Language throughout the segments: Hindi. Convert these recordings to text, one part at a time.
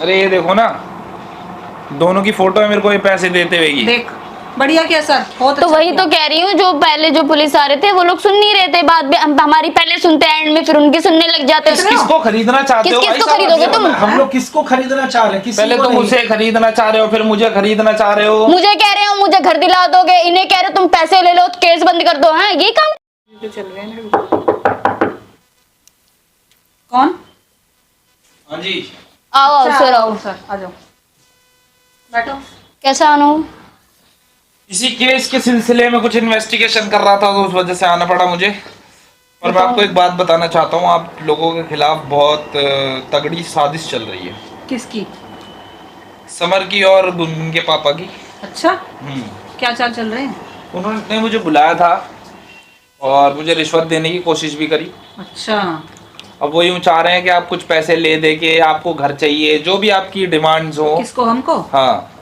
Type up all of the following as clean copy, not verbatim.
अरे ये देखो ना, दोनों की फोटो है, मेरे को ये पैसे देते हुए की। देख बढ़िया क्या सर, बहुत तो अच्छा वही किया। तो कह रही हूँ, जो पहले जो पुलिस आ रहे थे वो लोग सुन नहीं रहे थे बात भी, हमारी पहले सुनते हैं एंड में, फिर उनकी सुनने लग जाते हैं। किसको खरीदना चाहते हो? किसको भाई साहब, खरीदोगे ये तुम? बताओ। हम लोग किसको खरीदना चाह रहे हैं? किसी पहले को तुम नहीं। उसे खरीदना चाह रहे हो, फिर मुझे खरीदना चाह रहे हो। मुझे कह रहे हो मुझे घर दिला दोगे, इन्हें कह रहे हो तुम पैसे ले लो, केस बंद कर दो। हाँ ये काम जो चल रहे हैं ना। कौन? हाँ जी। आओ आओ अच्छा, सर आओ। सर आ जाओ, बैठो। कैसा आना हो? इसी केस के सिलसिले में कुछ इन्वेस्टिगेशन कर रहा था, तो उस वजह से आना पड़ा मुझे। और मैं आपको एक बात बताना चाहता हूँ, आप लोगों के खिलाफ बहुत तगड़ी साजिश चल रही है। किसकी? समर की और गुनगुन के पापा की। अच्छा, क्या चाल चल रहे हैं? उन्होंने मुझे बुलाया था और मुझे रिश्वत देने की कोशिश भी करी। अच्छा, अब वो यूँ चाह रहे हैं कि आप कुछ पैसे ले दे के, आपको घर चाहिए, जो भी आपकी डिमांड्स हो। किसको? हमको? हाँ,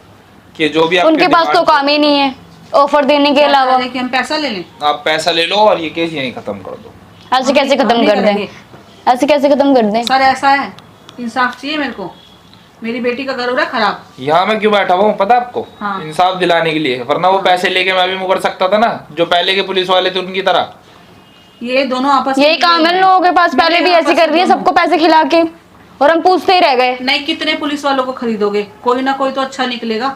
कि जो भी आपकी उनके पास तो डिमांड्स हो, काम ही नहीं है ऑफर देने के क्या चाह अलावा। रहे हैं कि हम पैसा ले लें? आप पैसा ले लो और ये केस यहीं खत्म कर दो। ऐसे कैसे हम खत्म नहीं कर दें? करेंगे। ऐसे कैसे खत्म कर दें? सर ऐसा है, इंसाफ चाहिए मेरे को। मेरी बेटी का घर हो रहा है खराब। यहाँ मैं क्यों बैठा हुआ हूँ पता है आपको? हाँ। इंसाफ दिलाने के लिए, वरना वो पैसे लेके मैं भी मुकर सकता था ना, जो पहले के पुलिस वाले थे उनकी तरह। ये दोनों आपस में यही काम है लोगों के पास, पहले भी ऐसे कर दिए सबको पैसे खिला के, और हम पूछते ही रह गए। नहीं, कितने पुलिस वालों को खरीदोगे? कोई ना कोई तो अच्छा निकलेगा।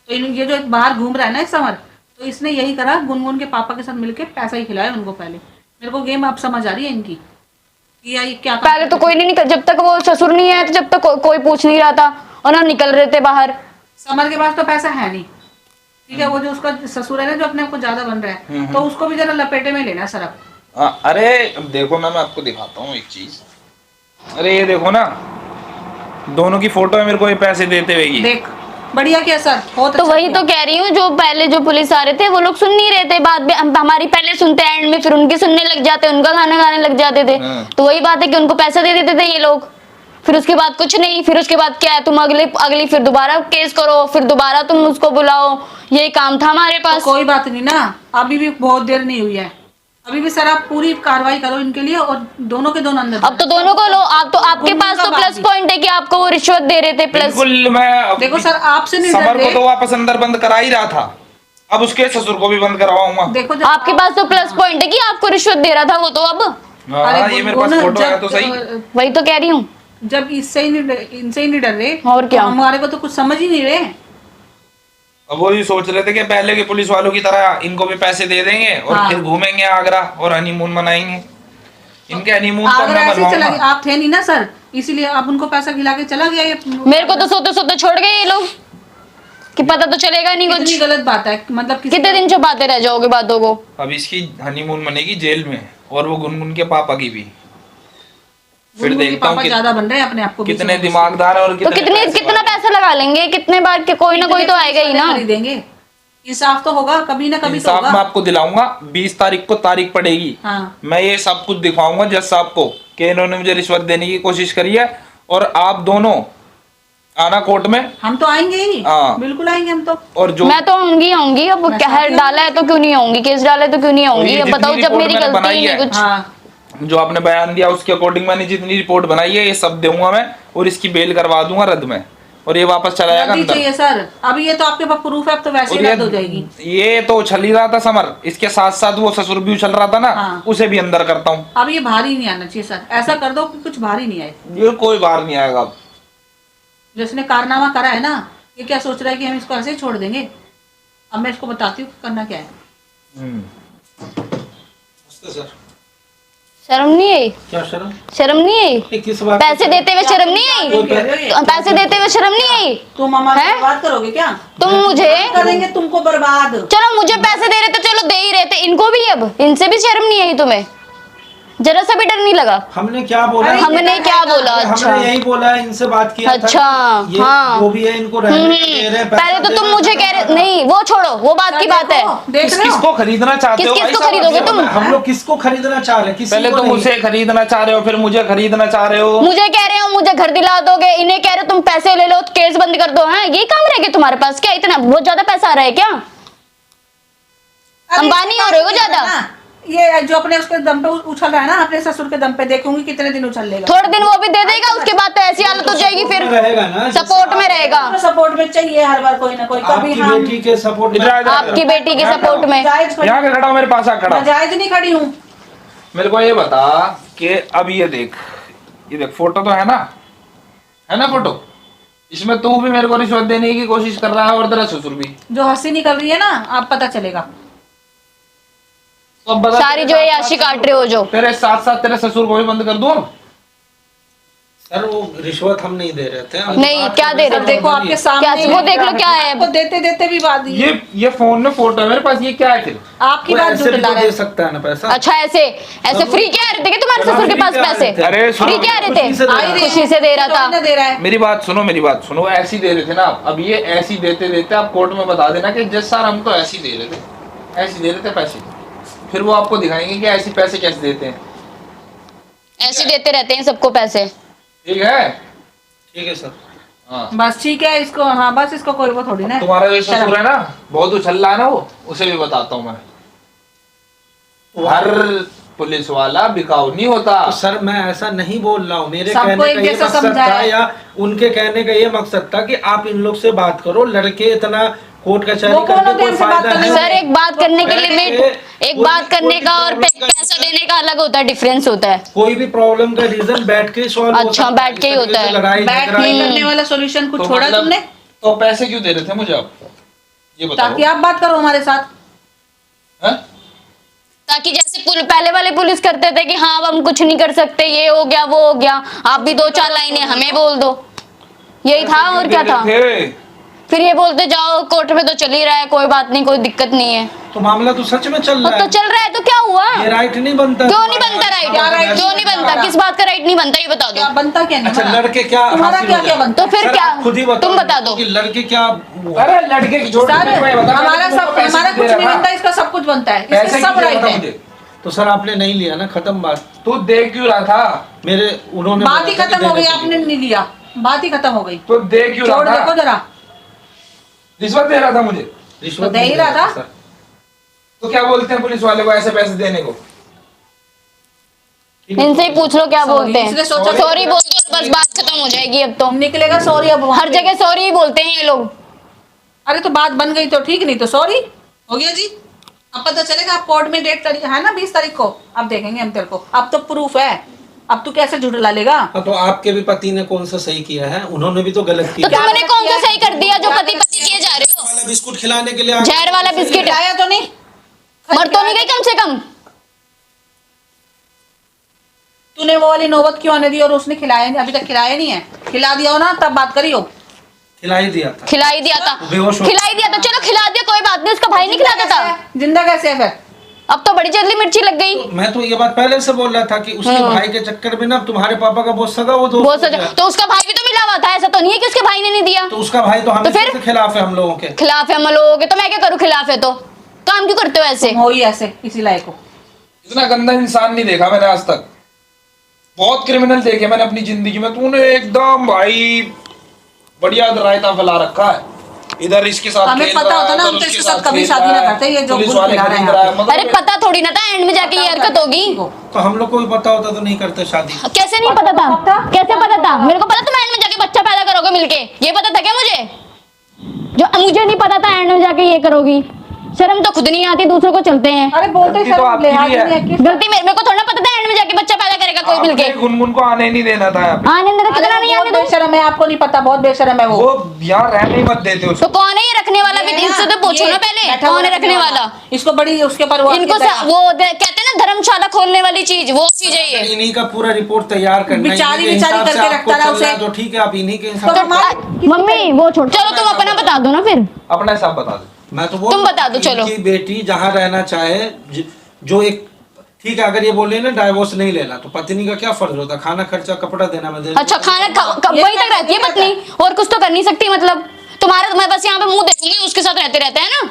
तो ये जो बाहर घूम रहा है ना इस समर, तो इसने यही करा, गुनगुन के पापा के साथ मिलके पैसा ही खिलाया उनको। पहले मेरे को गेम अब समझ आ रही है इनकी, कि ये क्या काम पहले तो करते कोई नहीं निकल, जब तक वो ससुर नहीं आया तो जब तक कोई पूछ नहीं रहा था, और हम निकल रहे थे बाहर। थे। समर के पास तो पैसा है नहीं, ठीक है। वो जो उसका ससुर है ना, जो अपने आप को ज्यादा बन रहा है, तो उसको भी जरा लपेटे में लेना है सर अब। अरे देखो ना, मैं आपको दिखाता हूँ एक चीज। अरे ये देखो ना, दोनों की फोटो है, मेरे को ये पैसे देते हुए की। देख बढ़िया क्या सर, बहुत तो अच्छा वही किया। तो कह रही हूँ, जो पहले जो पुलिस आ रहे थे वो लोग सुन नहीं रहे थे बात भी, हमारी पहले सुनते हैं एंड में, फिर उनकी सुनने लग जाते, उनका खाना खाने लग जाते थे। हाँ। तो वही बात है कि उनको पैसा दे देते थे ये लोग, फिर उसके बाद कुछ नहीं, फिर उसके बाद क्या है, तुम अगली फिर दोबारा केस करो, फिर दोबारा तुम उसको बुलाओ, यही काम था हमारे तो पास। कोई बात नहीं ना, अभी भी बहुत देर नहीं हुई है। अभी भी सर आप पूरी कार्रवाई करो इनके लिए, और दोनों के दोनों अंदर। अब तो दोनों को लो, आप तो आपके गुनगुन पास का तो बात प्लस भी। पॉइंट है कि आपको वो रिश्वत दे रहे थे प्लस। बिल्कुल, मैं देखो सर, आपसे नहीं डर समर को रहे। तो वापस अंदर बंद करा ही रहा था, अब उसके ससुर को भी बंद करवाऊंगा। देखो जब आपके पास तो प्लस पॉइंट है कि आपको रिश्वत दे रहा था वो, तो अब हाँ, ये मेरे पास गुनगुन, फोटो है तो जब, सही। वही तो कह रही हूँ। जब इससे ही इनसे ही नहीं डर रहे, और क्या? तो हमारे को तो कुछ समझ ही नहीं रहे। अब वो ये सोच रहे थे कि पहले के पुलिस वालों की तरह इनको भी पैसे दे देंगे और हाँ। फिर घूमेंगे आगरा और हनीमून मनाएंगे। इनके हनीमून तो अगर मैं ऐसे चला गया, बनवाऊंगा। आप थे नहीं ना सर, इसीलिए आप उनको पैसा खिला के चला गया। ये मेरे को तो सोते सोते छोड़ गए ये लोग, कि पता तो चलेगा नहीं कितनी कुछ। गलत बात है, मतलब कितने दिन छुपाते रह जाओगे बातों को? अब इसकी हनीमून मनेगी जेल में, और वो गुनगुन के पापा की भी। फिर गुनगुन के देखता हूँ पापा ज्यादा बन रहे हैं अपने आप को, कितने दिमागदार है और तो कितने पैसे कितना वाले हैं। पैसा लगा लेंगे, कितने बार के कोई ना कोई तो आएगा ही ना। देंगे। इंसाफ तो होगा, कभी ना कभी तो इंसाफ मैं होगा। आपको दिलाऊंगा। 20 तारीख को तारीख पड़ेगी, हाँ, मैं ये सब कुछ दिखाऊंगा जज साहब को कि इन्होंने मुझे रिश्वत देने की कोशिश करी है, और आप दोनों आना कोर्ट में। हम तो आएंगे ही, हाँ। बिल्कुल आएंगे हम तो। और जो मैं तो आऊंगी अब, मैं कहर साथ डाला है तो क्यों नहीं आऊंगी, केस डाला है तो क्यों नहीं आऊंगी। ये अब बताओ, जितनी जब मेरी रिपोर्ट मैंने गलती ही बनाई नहीं है, कुछ। हाँ, जो आपने बयान दिया उसके अकॉर्डिंग मैंने जितनी रिपोर्ट बनाई है ये सब दूंगा मैं, और इसकी बेल करवा दूंगा रद्द में, और ये वापस चला जाएगा जल्दी अंदर। चाहिए सर, अभी ये तो आपके पास प्रूफ है, अब तो वैसे ही और रद्द हो जाएगी। ये तो उछल ही रहा था समर, इसके साथ साथ वो ससुर भी उछल रहा था ना। हाँ। उसे भी अंदर करता हूँ। अब ये भारी नहीं आना चाहिए सर, ऐसा कर दो कि कुछ भारी नहीं आए। ये कोई बाहर नहीं आएगा अब। जिसने कारनामा करा है ना, ये क्या सोच रहा है कि हम इसको ऐसे ही छोड़ देंगे? अब मैं इसको बताती हूँ करना क्या है। सर शर्म नहीं आई? क्या शर्म? शर्म नहीं आई? ये किस बात पैसे देते हुए शर्म नहीं आई? पैसे देते हुए शर्म नहीं आई? तुम हमारा हैं? बर्बाद करोगे क्या? तुम मुझे, करेंगे तुमको बर्बाद। चलो मुझे पैसे दे रहे थे, चलो दे ही रहे थे, इनको भी अब इनसे भी शर्म नहीं आई तुम्हें? जरा सा भी डर नहीं लगा? हमने क्या बोला? अरे हमने क्या बोला? अच्छा हमने यही बोला, इनसे बात किया था। अच्छा, ये हाँ। वो भी है, इनको रहने दे रहे हैं, पैसा पहले तो दे तुम रहे हैं, मुझे कह रहे नहीं, वो छोड़ो, वो बात की बात है। देख रहे हो? किसको खरीदना चाहते हो? भाई किसको साहब, खरीदोगे ये तुम? बताओ। हम लोग किसको खरीदना चाह रहे हैं? किसी पहले को तुम नहीं। उसे खरीदना चाह रहे हो, फिर मुझे खरीदना चाह रहे हो। मुझे कह रहे हो मुझे घर दिला दोगे, इन्हें कह रहे हो तुम पैसे ले लो, केस बंद कर दो। हाँ, ये काम रह गया तुम्हारे पास क्या? इतना बहुत ज्यादा पैसा आ रहा है क्या? अरे अंबानी हो रहे हो ज्यादा? ये जो अपने उसके दम पे उछल रहा है ना, अपने ससुर के दम पे, देखूंगी कितने दिन उछल लेगा। थोड़े दिन वो भी दे देगा, उसके बाद तो ऐसी हालत हो जाएगी फिर रहेगा ना, सपोर्ट में रहेगा। सपोर्ट में चाहिए हर बार कोई ना कोई, कभी आपकी हम बेटी के सपोर्ट में। इधर आ, इधर आ, आपकी बेटी के सपोर्ट में। जायज खड़ी- यहाँ के खड़ा हो, मेरे पास आ खड़ा हो। जायज नहीं खड़ी हूँ। मेरे को ये बता कि अब ये देख फोटो तो है ना फोटो, इसमें तू भी मेरे को रिश्वत देने की कोशिश कर रहा है और तेरा ससुर भी। जो हंसी निकल रही है ना, आप पता चलेगा। तो अब बता, सारी जो है याशी काट रहे हो जो। तेरे साथ साथ तेरे ससुर को भी बंद कर दूं? सर वो रिश्वत हम नहीं दे रहे थे, हम नहीं, बात क्या कर दे रहे रहे थे। थे? देखो आपके सामने क्या वो देख लो क्या है। आपको देते देते भी बात ये फोन में फोटो है मेरे पास, ये क्या है फिर? आपकी वो बात ऐसे भी जुटला तो रहा दे है। सकता है ना पैसा। अच्छा ऐसे फ्री क्या रहे थे कि तुम्हारे ससुर के पास पैसे? अरे फ्री क्या रहे खुशी से दे रहा थे? है। खुशी से दे रहा था। दे रहा है। मेरी बात सुनो, ऐसी दे रहे थे ना आप। अब ये ऐसी देते देते आप कोर्ट में बता देना कि जज सर हम तो ऐसी दे रहे थे, ऐसी दे रहे थे पैसे। फिर वो आपको दिखाएंगे कि ऐसी पैसे कैसे देते हैं। ऐसे देते रहते हैं सबको पैसे। ठीक है? ठीक है सर। हाँ, बस ठीक है इसको, हाँ बस इसको कोई वो थोड़ी ना है। तुम्हारा जो ससुर है ना, बहुत उछल रहा है ना, वो उसे भी बताता हूँ मैं। हर पुलिस वाला बिकाऊ नहीं होता। तो सर मैं ऐसा नहीं बोल रहा हूँ, मेरे सबको कहने एक का ये जैसा मकसद समझाया था, है। या उनके कहने का ये मकसद था कि आप इन लोग से बात करो। लड़के इतना कोर्ट कचहरी वो कौन करके होते कोई हैं इनसे बात फायदा करने है? सर एक बात करने की पहले लिमिट, एक कोई बात भी- करने कोई भी का और प्रॉब्लम का पैसा देने का अलग होता है, डिफरेंस होता है। कोई भी प्रॉब्लम का रीजन बैठ के सॉल्व अच्छा, बैठ के ही होता है। लड़ाई बैठ झगड़ा के करने वाला सॉल्यूशन कुछ तो छोड़ा मतलब- तुमने, तो पैसे क्यों दे रहे थे मुझे आप? ये बताओ। ताकि आप बात करो हमारे साथ। हैं? ताकि जैसे पहले वाले पुलिस करते थे कि हाँ अब हम कुछ नहीं कर सकते, ये हो गया वो हो गया, आप भी दो चार लाइनें हमें बोल दो, यही था और क्या था। फिर ये बोलते जाओ कोर्ट में तो चल ही रहा है, कोई बात नहीं, कोई दिक्कत नहीं है। तो मामला तो सच में चल और रहा तो है। चल रहा है तो क्या हुआ? ये राइट नहीं बनता। क्यों नहीं बनता राइट? क्या right? क्यों नहीं बनता? किस बात का राइट नहीं बनता ये बता क्या दो। बनता क्या नहीं अच्छा बना? लड़के क्या तुम्हारा हासिल क्या हो क्या जाए? बनता? तो फिर सर, क्या? आप खुद ही बताओ तुम बता दो। कि लड़के क्या अरे लड़के की छोड़ सर, हमारा कुछ नहीं बनता, इसका सब कुछ बनता है, इसके सब राइट है। तो सर आपने नहीं लिया ना, खत्म बात। तू देख क्यों रहा था? मेरे उन्होंने बात ही बोला था कि खत्म हो गई, देने के आपने लिए। नहीं लिया, बात ही खत्म हो गई। तो देख क्यों छोड़ रहा देखो था? जरा, रिश्वत दे रहा था मुझे। रिश्वत तो दे ही नहीं रहा देता, था। सर। तो क्या बोलते हैं पुलिस वाले को ऐसे पैसे देने को? इनसे ही पूछ लो क्या Sorry, बोलते हैं। इसने सोचा- सॉरी बोल दो बस बात खत्म हो जाएगी अब तो। निकलेगा सॉरी अब वहाँ हर पे। जगह सॉरी ही बोलते हैं ये लोग। अरे तो बात बन गई तो ठीक, नहीं तो सॉरी हो गया जी। अब पता चलेगा, आप कोर्ट में डेट तारीख है ना 20 तारीख को, अब देखेंगे हम तेरे को। अब तो प्रूफ है, अब तू कैसे झूठला लेगा? हाँ, तो आपके भी पति ने कौन सा सही किया है? उन्होंने भी तो गलत तो किया। तुमने कौन सा सही कर दिया जो पति पति किए जा रहे हो? वाला बिस्कुट खिलाने के लिए जहर वाला बिस्किट खिलाया तो नहीं, मर तो नहीं गई कम से कम? तूने वो वाली नौबत क्यों आने दी और उसने खिलाया नहीं? अभी तक खिलाया नहीं है, खिला दिया हो ना तब बात करियो। खिला ही दिया था। खिला ही दिया था, बेहोश हो- खिला ही दिया था। चलो खिला दिया कोई बात नहीं, उसका भाई नहीं खिलाता था। जिंदा कैसे है फिर? अब तो बड़ी जल्दी मिर्ची लग गई। मैं तो ये बात पहले से बोल रहा था कि उसके भाई के चक्कर में ना तुम्हारे पापा का बहुत सगा वो दोस्त बहुत हो सजा, गया। तो उसका भाई भी तो मिला हुआ था, ऐसा तो नहीं है कि उसके भाई ने नहीं दिया। तो उसका भाई तो हमेशा फिर? से खिलाफ है हम लोगों के। खिलाफ है हम लोगों के, तो मैं क्या करूँ? खिलाफ है तो काम क्यों करते हो ऐसे? हो ही ऐसे इसी लायक को। इतना गंदा इंसान नहीं देखा मैंने आज तक। बहुत क्रिमिनल देखे मैंने अपनी जिंदगी में। तूने एकदम भाई बढ़िया रायता फैला रखा है। इधर इसके साथ हमें खेल पता रहा है, होता ना, उधर हम तो उसके इसके साथ कभी खेल शादी रहा ना है, करते, ये जो पुलिस गुल वाले खिला रहे खरीद हैं रहा है, आप। मतलब अरे पता थोड़ी ना था एंड में जाके ये हरकत होगी। तो हम लोग को भी पता होता तो नहीं करते शादी। कैसे नहीं पता था? कैसे पता था? मेरे को पता तुम एंड में जाके बच्चा पैदा करोगे मिलके, ये पता था क्या मुझे? जो मुझे नहीं पता था एंड में जाके ये करोगी। शर्म तो खुद नहीं आती, दूसरों को चलते हैं। अरे बोलते गलती तो सर आपकी लिहाज भी है। नहीं है कि- गलती मेरे को थोड़ा ना पता था एंड में जाके बच्चा पैदा करेगा कोई मिलके। आपने गुनगुन को आने नहीं देना था यहाँ पे। आने अंदर कितना नहीं बहुत आते तुम? बेशरम है, आपको नहीं पता, बहुत बेशरम है वो। वो यहाँ रहने ही मत देते तो उसको। कौन है ये रखने वाला? भी इससे तो पूछो ना पहले, कौन है रखने वाला? इसको बड़ी उसके पर वो इनको कहते हैं ना धर्मशाला खोलने वाली चीज, वो चीज है ये। इन्हीं का पूरा रिपोर्ट तैयार करना है। बिचारी इन्हीं के बिचारी हिसाब से करके आपको रखता रहा चलना है उसे। तो ठीक है, आप इन्हीं के हिसाब तो से। हमारे- मम्मी वो छोड़, चलो तुम अपना बता दो ना फिर। अपना हिसाब बता दो। मैं तो बोल तुम बता दो, चलो। इनकी बेटी जहाँ रहना चाहे, जो एक ठीक है, अगर ये बोले ना डाइवोर्स नहीं लेना, तो पत्नी का क्या फर्ज होता? खाना खर्चा कपड़ा देना में दे। अच्छा खाना वहीं तक रहती है पत्नी, और कुछ तो कर नहीं सकती? मतलब तुम्हारा मैं बस यहाँ पे मुंह देखूंगी, उसके साथ रहते रहते हैं ना।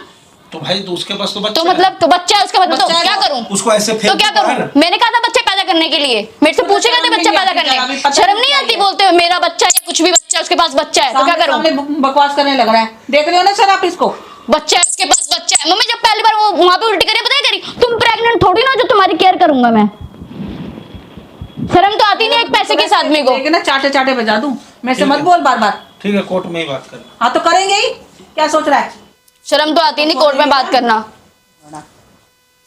तो भाई तो उसके पास तो तो बच्चा मतलब तो बच्चा है उसका, मतलब तो बच्चा है क्या तो करूं? उसको ऐसे तो फेंक क्या दो बाहर। करूं? मैंने कहा था बच्चे पैदा करने के लिए, मेरे से पूछेगा तो बच्चा पैदा करने, शर्म नहीं आती? बोलते हो मेरा बच्चा है, कुछ भी बच्चा है, उसके पास बच्चा है, तो क्या करूं? सामने बकवास करने लग रहा है, देख रहे हो ना सर आप इसको? बच्चा है उसके पास, बच्चा टाइम में जब पहली बार वो वहां पे उल्टी करी, पता है करी, तुम प्रेग्नेंट थोड़ी ना जो तुम्हारी केयर करूंगा मैं। शर्म तो आती नहीं एक पैसे के साथ में को। ना चाटे चाटे बजा दूं, मैं से मत बोल बार बार। ठीक है, कोर्ट में ही बात करना। हाँ तो करेंगे ही, क्या सोच रहा है? शर्म तो आती नहीं कोर्ट में बात करना।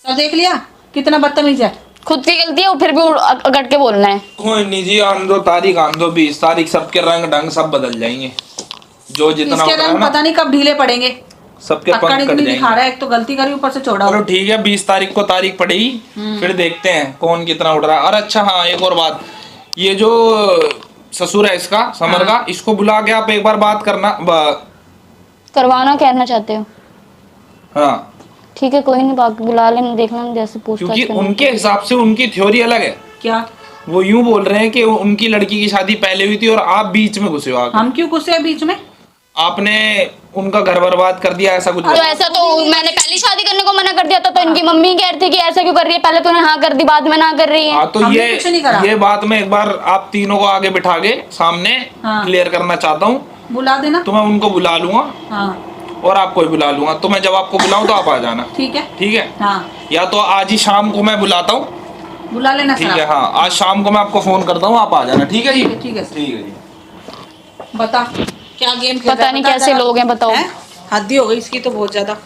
सब देख लिया कितना बदतमीज है। खुद की गलती है वो फिर भी अकड़ के बोलना है। कोई नहीं जी, आन दो तारीख, आन दो 20 तारीख, सबके रंग ढंग सब बदल जाएंगे। जो जितना इसके होता है रंग ना पता नहीं कब ढीले पड़ेंगे। सबके अक्कड़ पंख कट इतनी दिखा जाएंगे। रहा है, एक तो गलती करी ऊपर से चौड़ा। चलो ठीक है, 20 तारीख को तारीख पड़ेगी, फिर देखते हैं कौन कितना उड़ रहा है। और अच्छा हाँ, एक और बात, ये जो ससुर है इसका, समर का, इसको बुला के आप एक बार बात करना। करवाना कहना चाहते हो? हाँ ठीक है, कोई नहीं, बाकी बुला लेना, देख लेना जैसे पूछताछ क्योंकि करनी। उनके हिसाब से उनकी थ्योरी अलग है। क्या? वो यूं बोल रहे हैं कि उनकी लड़की की शादी पहले हुई थी और आप बीच में घुसे हो आके। हम क्यों घुसे बीच में? आपने उनका घर बर्बाद कर दिया, ऐसा कुछ। तो ऐसा तो मैंने पहली शादी करने को मना कर दिया था, तो इनकी मम्मी कह रही थी कि ऐसा क्यों कर रही है, पहले तूने हाँ कर दी बाद में ना कर रही है। हाँ तो हमने कुछ नहीं करा। ये बात मैं एक बार आप तीनों को आगे बिठा के सामने हाँ। क्लियर करना चाहता हूँ। बुला देना। तो मैं उनको बुला लूंगा हाँ और आपको भी बुला लूंगा। तो मैं जब आपको बुलाऊं तो आप आ जाना। ठीक है। ठीक है, हाँ या तो आज ही शाम को मैं बुलाता हूँ। बुला लेना ठीक सर। है, हाँ आज शाम को मैं आपको फोन करता हूँ, आप आ जाना। ठीक है जी, ठीक है सर। ठीक है जी। बता क्या गेम खेल पता नहीं कैसे लोग हैं, बताओ। हद ही हो गई इसकी तो बहुत ज्यादा।